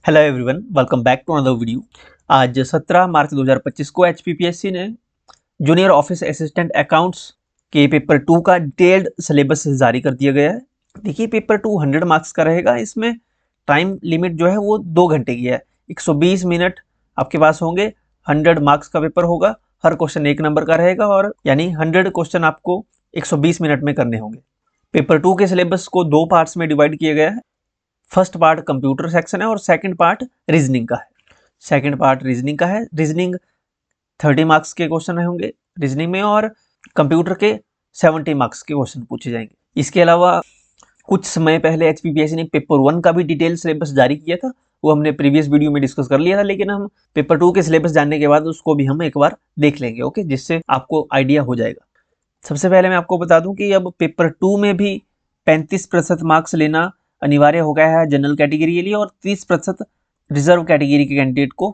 Hello everyone, welcome back to another video. आज 17 March 2025 को HPPSC ने जूनियर ऑफिस असिस्टेंट अकाउंट्स के paper 2 का डिटेल्ड सिलेबस जारी कर दिया गया है। देखिए, पेपर 2 100 मार्क्स का रहेगा। इसमें टाइम लिमिट जो है वो 2 घंटे की है। 120 मिनट आपके पास होंगे। 100 मार्क्स का पेपर होगा। हर क्वेश्चन 1 नंबर का रहेगा और यानी 100 क्वेश्चन आपको 120 मिनट में करने होंगे। पेपर 2 के सिलेबस को 2 पार्ट्स में डिवाइड किया गया है। फर्स्ट पार्ट कंप्यूटर सेक्शन है और सेकंड पार्ट रीजनिंग का है। सेकंड पार्ट रीजनिंग का है। रीजनिंग 30 मार्क्स के क्वेश्चन होंगे रीजनिंग में, और कंप्यूटर के 70 मार्क्स के क्वेश्चन पूछे जाएंगे। इसके अलावा कुछ समय पहले एचपीपीएससी ने पेपर 1 का भी डिटेल सिलेबस जारी किया था। वो हमने प्रीवियस वीडियो में डिस्कस कर लिया था, लेकिन हम पेपर 2 के सिलेबस जानने के बाद उसको भी हम एक बार देख लेंगे, ओके, जिससे आपको आइडिया हो जाएगा। सबसे पहले मैं आपको बता दूं कि अब पेपर 2 में भी 35% मार्क्स लेना अनिवार्य हो गया है जनरल कैटेगरी के लिए, और 30% रिजर्व कैटेगरी के कैंडिडेट को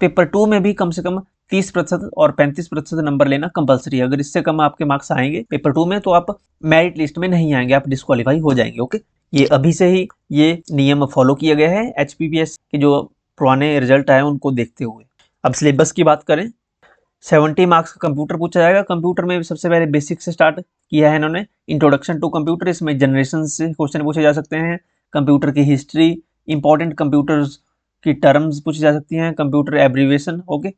पेपर 2 में भी कम से कम 30% और 35% नंबर लेना कंपलसरी है। अगर इससे कम आपके मार्क्स आएंगे पेपर 2 में तो आप मेरिट लिस्ट में नहीं आएंगे, आप डिस्क्वालीफाई हो जाएंगे। ओके, ये अभी से ही ये नियम फॉलो किया गया है एचपीपीएस के जो पुराने रिजल्ट आए उनको देखते हुए। अब सिलेबस की बात करें, 70 मार्क्स का कंप्यूटर पूछा जाएगा। कंप्यूटर में सबसे पहले बेसिक से स्टार्ट किया है इन्होंने, इंट्रोडक्शन टू कंप्यूटर। इसमें जनरेशन से क्वेश्चन पूछे जा सकते हैं। कंप्यूटर की हिस्ट्री, इंपॉर्टेंट कंप्यूटर्स की टर्म्स पूछी जा सकती हैं। कंप्यूटर एब्रीविएशन, ओके,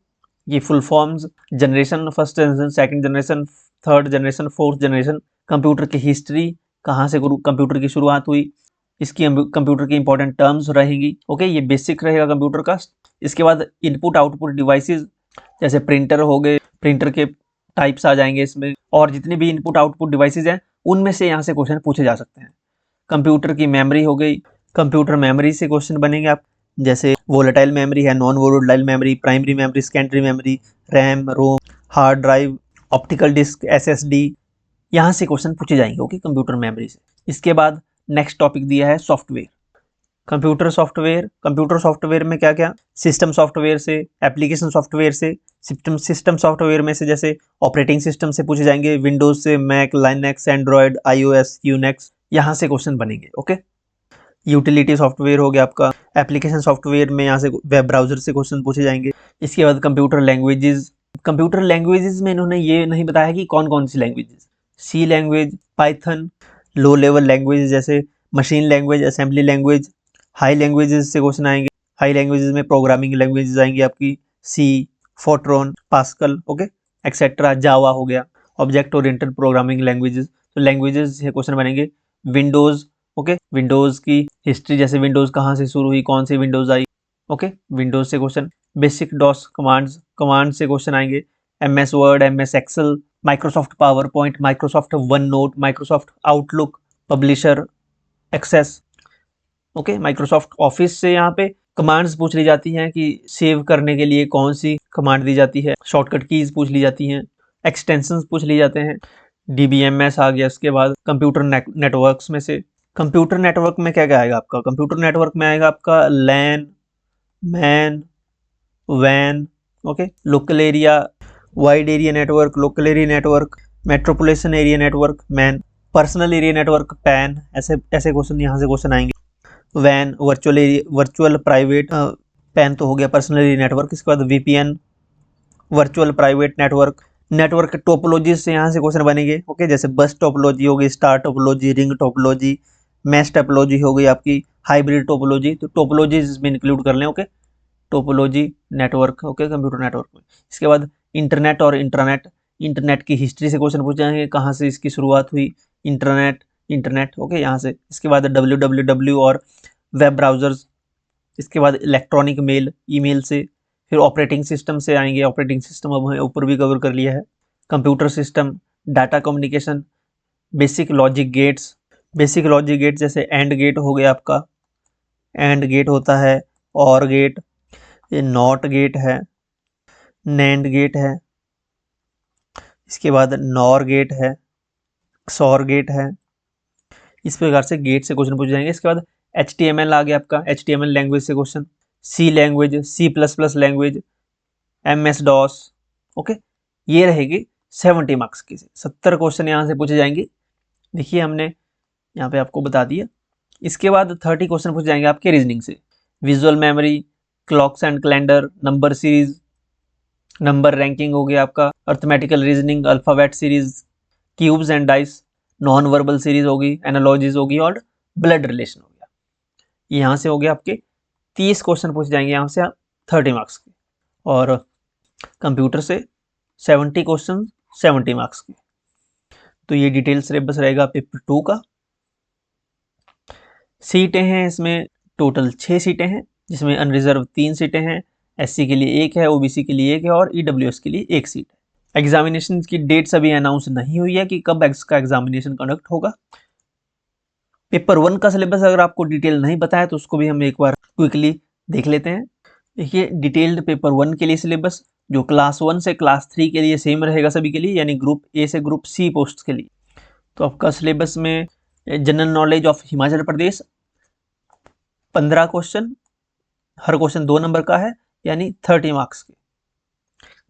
ये full forms, generation, first generation, second generation, third generation, fourth generation. Computer की हिस्ट्री, कहाँ से कंप्यूटर की शुरुआत हुई, इसकी कंप्यूटर की इंपॉर्टेंट टर्म्स रहेंगी। ओके, ये बेसिक रहेगा कंप्यूटर का। इसके बाद इनपुट आउटपुट डिवाइसेस, जैसे प्रिंटर हो गए, प्रिंटर के टाइप्स आ जाएंगे इसमें, और जितने भी इनपुट आउटपुट डिवाइसेस हैं उनमें से यहाँ से क्वेश्चन पूछे जा सकते हैं। कंप्यूटर की मेमोरी हो गई, कंप्यूटर मेमोरी से क्वेश्चन बनेंगे आप, जैसे वोलेटाइल मेमोरी है, non volatile memory, primary memory, secondary memory, RAM, ROM, hard drive, optical disk, SSD, यहाँ से क्वेश्चन पूछे जाएंगे। ओके, कंप्यूटर मेमोरी से। इसके बाद नेक्स्ट टॉपिक दिया है सॉफ्टवेयर। कंप्यूटर सॉफ्टवेयर में क्या क्या, सिस्टम सॉफ्टवेयर से, एप्लीकेशन सॉफ्टवेयर से। सिस्टम सॉफ्टवेयर में से जैसे ऑपरेटिंग सिस्टम से पूछे जाएंगे, विंडोज से, Mac, Linux, Android, iOS, Unix, यहाँ से क्वेश्चन बनेंगे। ओके, यूटिलिटी सॉफ्टवेयर हो गया आपका। एप्लीकेशन सॉफ्टवेयर में यहाँ से वेब ब्राउजर से क्वेश्चन पूछे जाएंगे। इसके बाद कंप्यूटर लैंग्वेजेस। कंप्यूटर लैंग्वेजेस में इन्होंने ये नहीं बताया कि कौन कौन सी languages, C language, Python, low level language जैसे machine language, assembly language. High languages से क्वेश्चन आएंगे। हाई लैंग्वेजेस में प्रोग्रामिंग लैंग्वेजेस आएंगी आपकी, C, Fortran, Pascal, okay, etcetera, Java हो गया, ऑब्जेक्ट ओरिएंटेड प्रोग्रामिंग लैंग्वेजेस। तो लैंग्वेजेस से क्वेश्चन बनेंगे। विंडोज, ओके, विंडोज की हिस्ट्री, जैसे विंडोज कहाँ से शुरू हुई, कौन सी विंडोज आई, ओके, विंडोज से question. Basic DOS commands, command से क्वेश्चन आएंगे। MS Word, MS Excel, Microsoft PowerPoint, Microsoft OneNote, Microsoft Outlook, Publisher, Access, okay, Microsoft Office से यहाँ पे कमांड्स पूछ ली जाती हैं कि सेव करने के लिए कौन सी कमांड दी जाती है, शॉर्टकट कीज पूछ ली जाती हैं, एक्सटेंशंस पूछ ली जाते हैं, डीबीएमएस आ गया। इसके बाद कंप्यूटर नेटवर्क्स में से, कंप्यूटर नेटवर्क में क्या क्या आएगा आपका, कंप्यूटर नेटवर्क में आएगा आपका लैन, मैन, वैन, okay, local area, wide area network, local area network, metropolitan area network, MAN, personal area network, PAN. ऐसे ऐसे क्वेश्चन यहाँ से क्वेश्चन आएंगे। वैन, वर्चुअल प्राइवेट, पैन तो हो गया पर्सनल एरिया नेटवर्क। इसके बाद VPN, virtual private network. Network topology से यहाँ से क्वेश्चन बनेंगे, ओके, जैसे बस टोपोलॉजी हो गई, star topology, ring topology, mesh topology हो गई आपकी, हाइब्रिड टोपोलॉजी। तो टोपोलॉजी इसमें इंक्लूड कर लें, okay, topology network, okay, computer network में। इसके बाद इंटरनेट और इंट्रानेट। इंटरनेट की हिस्ट्री से क्वेश्चन पूछ जाएंगे, कहाँ से इसकी शुरुआत हुई, इंटरनेट, ओके, यहाँ से। इसके बाद www और वेब ब्राउजर्स। इसके बाद इलेक्ट्रॉनिक मेल, ईमेल से। फिर ऑपरेटिंग सिस्टम से आएंगे, ऑपरेटिंग सिस्टम अब हमें ऊपर भी कवर कर लिया है। Computer system, data communication, basic logic gates. Basic logic gate जैसे एंड गेट हो गया आपका, एंड गेट होता है, और गेट, ये नॉट गेट है, नैंड गेट है। इसके बाद नॉर गेट है, सॉर गेट है। इस प्रकार से गेट से क्वेश्चन पूछ जाएंगे। इसके बाद HTML आ गया आपका, HTML लैंग्वेज से question, C language, C++ language, MS DOS, okay, ये रहेगी 70 मार्क्स की। 70 क्वेश्चन यहाँ से पूछे जाएंगे। देखिए हमने यहाँ पे आपको बता दिया। इसके बाद 30 क्वेश्चन पूछे जाएंगे आपके रीजनिंग से। Visual memory, clocks and calendar, number series, number ranking हो गया आपका, arithmetical reasoning, alphabet series, cubes and dice, non verbal series होगी, एनालॉजीज होगी और ब्लड रिलेशन हो गया। यहाँ से हो गया आपके 30 क्वेश्चन पूछ जाएंगे यहाँ से 30 मार्क्स के, और कंप्यूटर से 70 क्वेश्चन 70 मार्क्स के। तो ये डिटेल सिलेबस रहेगा पेपर 2 का। सीटें हैं इसमें टोटल 6 सीटें हैं, जिसमें अनरिजर्व 3 सीटें हैं, एससी के लिए 1 है, ओबीसी के लिए 1 है और ईडब्ल्यूएस के लिए 1 सीट है। एग्जामिनेशन की डेट्स अभी अनाउंस नहीं हुई है कि कब इसका एग्जामिनेशन कंडक्ट होगा। पेपर 1 का सिलेबस अगर आपको डिटेल नहीं पता है तो उसको भी हम एक बार क्विकली देख लेते हैं। देखिए, डिटेल्ड पेपर 1 के लिए सिलेबस जो क्लास 1 से क्लास 3 के लिए सेम रहेगा सभी के लिए, यानी ग्रुप ए से ग्रुप सी पोस्ट के लिए। तो आपका सिलेबस में general knowledge of Himachal Pradesh 15 question, her question 2 number का है, यानी 30 मार्क्स के,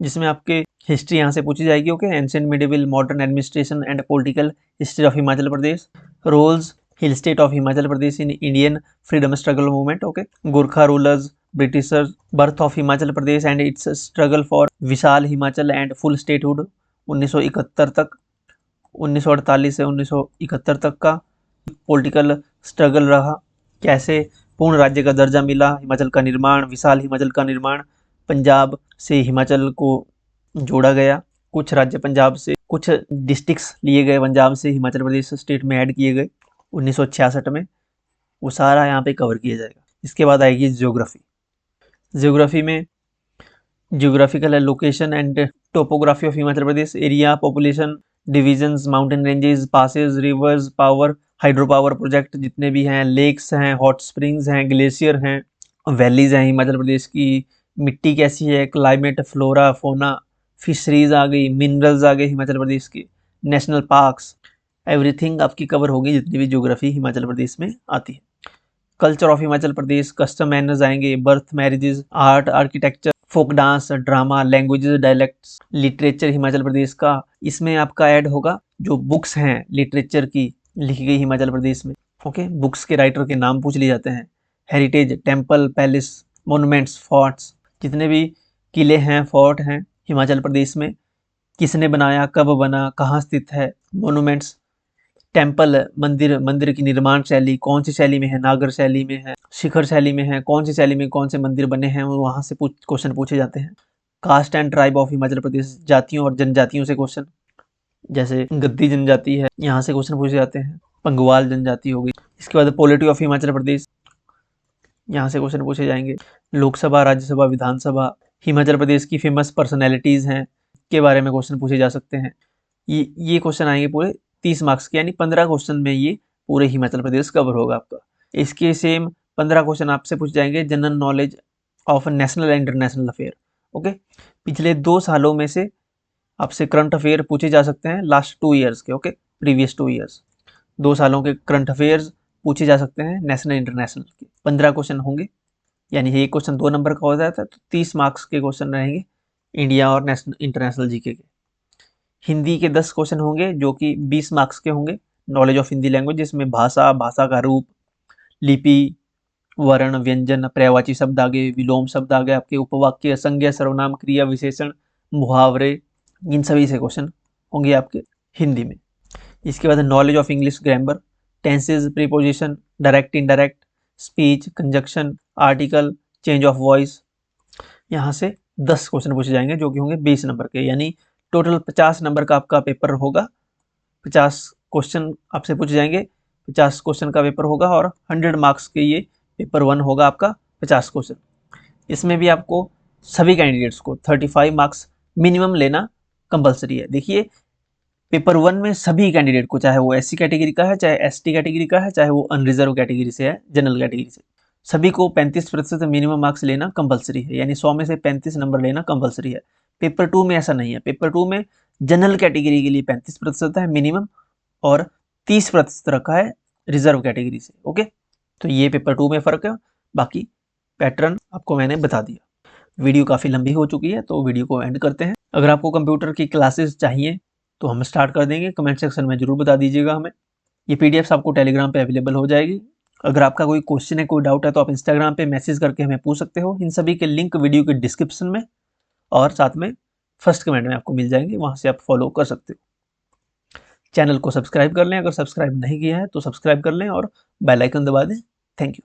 जिसमें आपके हिस्ट्री यहाँ से पूछी जाएगी। Okay, ancient medieval modern administration and political history of Himachal Pradesh, roles hill state of Himachal Pradesh in Indian freedom struggle movement, okay, Gorkha rulers, Britishers, birth of Himachal Pradesh and its struggle for Vishal Himachal and full statehood 1971 तक, 1948 से 1971 तक का political struggle रहा, कैसे पूर्ण राज्य का दर्जा मिला, हिमाचल का निर्माण, विशाल हिमाचल का निर्माण, पंजाब से हिमाचल को जोड़ा गया, कुछ राज्य पंजाब से, कुछ डिस्ट्रिक्ट्स लिए गए पंजाब से हिमाचल प्रदेश स्टेट में ऐड किए गए 1966 में, वो सारा यहाँ पे कवर किया जाएगा। इसके बाद आएगी ज्योग्राफी। ज्योग्राफी में geographical location and topography of Himachal Pradesh, area, population, divisions, mountain ranges, passes, reverse, power, hydro power project जितने भी हैं, लेक्स हैं, हॉट स्प्रिंग्स हैं, ग्लेशियर हैं, वैलीज हैं हिमाचल प्रदेश की, मिट्टी कैसी है, क्लाइमेट, फ्लोरा, फोना, फिशरीज आ गई, मिनरल्स आ गए हिमाचल प्रदेश के, नेशनल पार्क्स, एवरीथिंग आपकी कवर होगी जितनी भी ज्योग्राफी हिमाचल प्रदेश में आती है। Culture of Himachal Pradesh, custom manners आएंगे, birth, marriages, art, architecture, folk dance, drama, languages, dialects, literature Himachal Pradesh का, इसमें आपका ऐड होगा जो बुक्स हैं लिटरेचर की लिखी गई हिमाचल प्रदेश में। ओके, बुक्स के राइटर के नाम पूछ लिए जाते हैं। Heritage, temple, palace, monuments, forts, जितने भी किले हैं, फोर्ट हैं हिमाचल प्रदेश में, किसने बनाया, कब बना, कहाँ स्थित है, मोनूमेंट्स, टेम्पल, मंदिर की निर्माण शैली कौन सी शैली में है, नागर शैली में है, शिखर शैली में है, कौन सी शैली में कौन से मंदिर बने हैं, वहाँ से क्वेश्चन पूछे जाते हैं। Caste and tribe of Himachal Pradesh, जातियों और जनजातियों से क्वेश्चन, जैसे गद्दी जनजाति है, यहाँ से क्वेश्चन पूछे जाते हैं, पंगवाल जनजाति हो गई। इसके बाद पॉलिटी ऑफ हिमाचल प्रदेश, यहाँ से क्वेश्चन पूछे जाएंगे। लोकसभा, राज्यसभा, विधानसभा, हिमाचल प्रदेश की फेमस पर्सनैलिटीज़ हैं के बारे में क्वेश्चन पूछे जा सकते हैं। ये क्वेश्चन आएंगे पूरे 30 मार्क्स के, यानी 15 क्वेश्चन में ये पूरे हिमाचल प्रदेश कवर होगा आपका। इसके सेम 15 क्वेश्चन आपसे पूछ जाएंगे general knowledge of national and international affair. Okay, पिछले 2 सालों में से आपसे करंट अफेयर पूछे जा सकते हैं, लास्ट 2 ईयर्स के। ओके, प्रीवियस 2 ईयर्स, 2 सालों के करंट अफेयर्स पूछे जा सकते हैं नेशनल इंटरनेशनल के। 15 क्वेश्चन होंगे, यानी एक क्वेश्चन 2 नंबर का हो जाता है, तो 30 मार्क्स के क्वेश्चन रहेंगे इंडिया और नेशनल इंटरनेशनल जीके के। हिंदी के 10 क्वेश्चन होंगे जो कि 20 मार्क्स के होंगे, नॉलेज ऑफ हिंदी लैंग्वेज, जिसमें भाषा, भाषा का रूप, लिपि, वर्ण, व्यंजन, पर्यायवाची शब्द आगे, विलोम शब्द आगे, आपके उपवाक्य, संज्ञा, सर्वनाम, क्रिया, विशेषण, मुहावरे, इन सभी से क्वेश्चन होंगे आपके हिंदी में। इसके बाद knowledge of English grammar, tenses, preposition, direct, indirect, speech, conjunction, article, change of voice, यहाँ से 10 क्वेश्चन पूछे जाएंगे जो कि होंगे 20 नंबर के, यानी टोटल 50 नंबर का आपका पेपर होगा। 50 क्वेश्चन आपसे पूछे जाएंगे, 50 क्वेश्चन का पेपर होगा और 100 मार्क्स के ये पेपर 1 होगा आपका 50 क्वेश्चन। इसमें भी आपको सभी कैंडिडेट्स को 35 मार्क्स मिनिमम लेना कंपलसरी है। देखिए, पेपर 1 में सभी कैंडिडेट को, चाहे वो एससी कैटेगरी का है, चाहे एसटी कैटेगरी का है, चाहे वो अनरिजर्व कैटेगरी से है, जनरल कैटेगरी से, सभी को 35% मिनिमम मार्क्स लेना कंपलसरी है, यानी 100 में से 35 नंबर लेना कंपलसरी है। पेपर 2 में ऐसा नहीं है। पेपर 2 में जनरल कैटेगरी के लिए 35% है मिनिमम और 30% रखा है रिजर्व कैटेगरी से। ओके, तो ये पेपर 2 में फ़र्क है, बाकी पैटर्न आपको मैंने बता दिया। वीडियो काफ़ी लंबी हो चुकी है तो वीडियो को एंड करते हैं। अगर आपको कंप्यूटर की क्लासेस चाहिए तो हम स्टार्ट कर देंगे, कमेंट सेक्शन में ज़रूर बता दीजिएगा हमें। ये पीडीएफ्स आपको टेलीग्राम पे अवेलेबल हो जाएगी, अगर आपका कोई क्वेश्चन है, कोई डाउट है, तो आप इंस्टाग्राम पे मैसेज करके हमें पूछ सकते हो। इन सभी के लिंक वीडियो के डिस्क्रिप्शन में और साथ में फर्स्ट कमेंट में आपको मिल जाएंगे, वहाँ से आप फॉलो कर सकते हो। चैनल को सब्सक्राइब कर लें, अगर सब्सक्राइब नहीं किया है तो सब्सक्राइब कर लें और बेल आइकन दबा दें। Thank you.